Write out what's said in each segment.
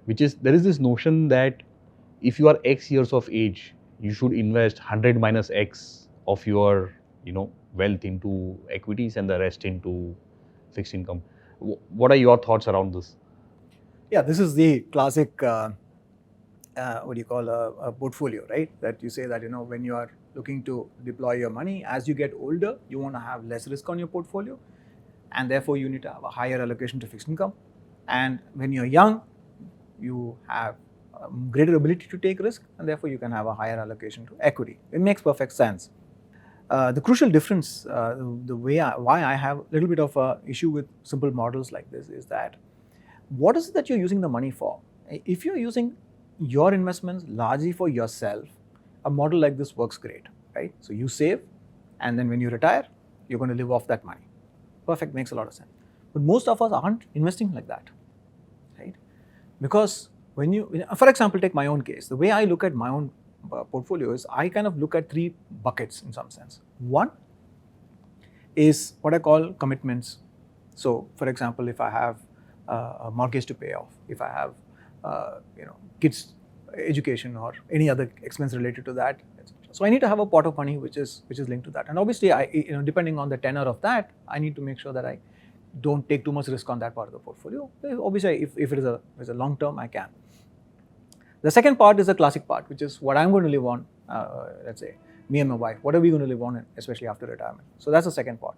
which is there is this notion that if you are X years of age, you should invest 100 minus X of your wealth into equities and the rest into fixed income. What are your thoughts around this? Yeah, this is the classic what do you call a portfolio, right? That you say that when you are looking to deploy your money, as you get older, you want to have less risk on your portfolio, and therefore you need to have a higher allocation to fixed income. And when you're young, you have greater ability to take risk, and therefore you can have a higher allocation to equity. It makes perfect sense. The crucial difference, why I have a little bit of a issue with simple models like this is that what is it that you're using the money for? If you're using your investments largely for yourself, a model like this works great, right? So you save, and then when you retire, you're going to live off that money. Perfect, makes a lot of sense. But most of us aren't investing like that, right? Because when you, for example, take my own case, the way I look at my own portfolio is I kind of look at 3 buckets in some sense. One is what I call commitments. So, for example, if I have a mortgage to pay off, if I have kids education or any other expense related to that, etc. So I need to have a pot of money which is linked to that, and obviously depending on the tenor of that, I need to make sure that I don't take too much risk on that part of the portfolio. Obviously, if it is a long term, I can. The second part is the classic part, which is what I'm going to live on. Let's say me and my wife, what are we going to live on, especially after retirement? So that's the second part.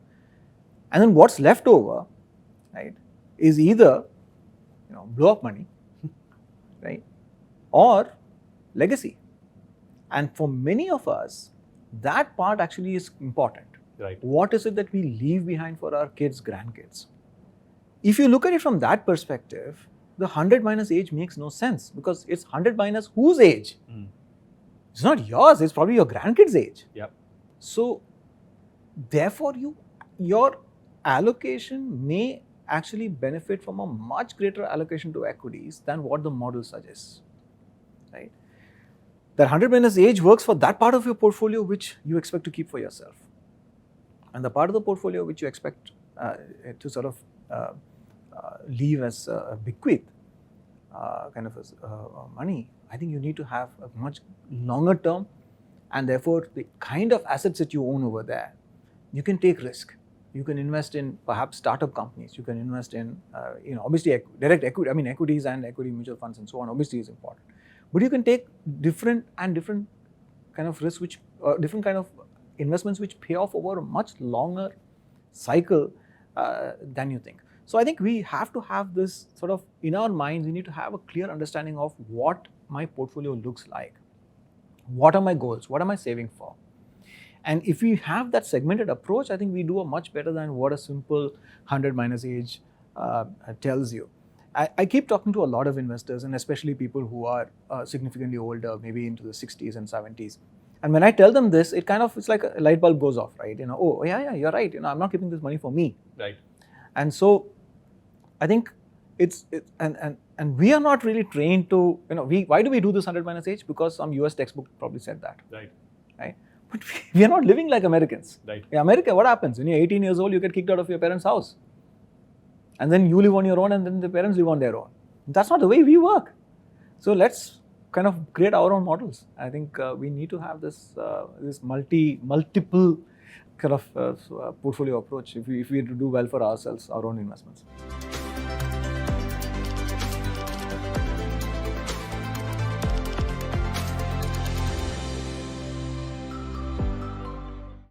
And then what's left over, right, is either blow up money, right, or legacy. And for many of us, that part actually is important. Right. What is it that we leave behind for our kids, grandkids? If you look at it from that perspective, the 100 minus age makes no sense, because it's 100 minus whose age? It's not yours, it's probably your grandkids' age. Yep. So therefore your allocation may actually benefit from a much greater allocation to equities than what the model suggests, right? That 100 minus age works for that part of your portfolio which you expect to keep for yourself. And the part of the portfolio which you expect to sort of leave as a bequeath, kind of as money, I think you need to have a much longer term, and therefore the kind of assets that you own over there, you can take risk. You can invest in perhaps startup companies. You can invest in, obviously direct equity. I mean, equities and equity mutual funds and so on. Obviously, is important. But you can take different kind of risks, which different kind of investments which pay off over a much longer cycle than you think. So I think we have to have this sort of in our minds. We need to have a clear understanding of what my portfolio looks like. What are my goals? What am I saving for? And if we have that segmented approach, I think we do a much better than what a simple 100 minus age tells you. I keep talking to a lot of investors, and especially people who are significantly older, maybe into the 60s and 70s. And when I tell them this, it's like a light bulb goes off, right? Oh yeah, you're right. I'm not keeping this money for me. Right. And so I think and we are not really trained to, why do we do this 100 minus age? Because some US textbook probably said that. Right. But we are not living like Americans. Right. In America, what happens? When you're 18 years old, you get kicked out of your parents' house. And then you live on your own, and then the parents live on their own. That's not the way we work. So let's kind of create our own models. I think we need to have this multiple kind of portfolio approach if we do well for ourselves, our own investments.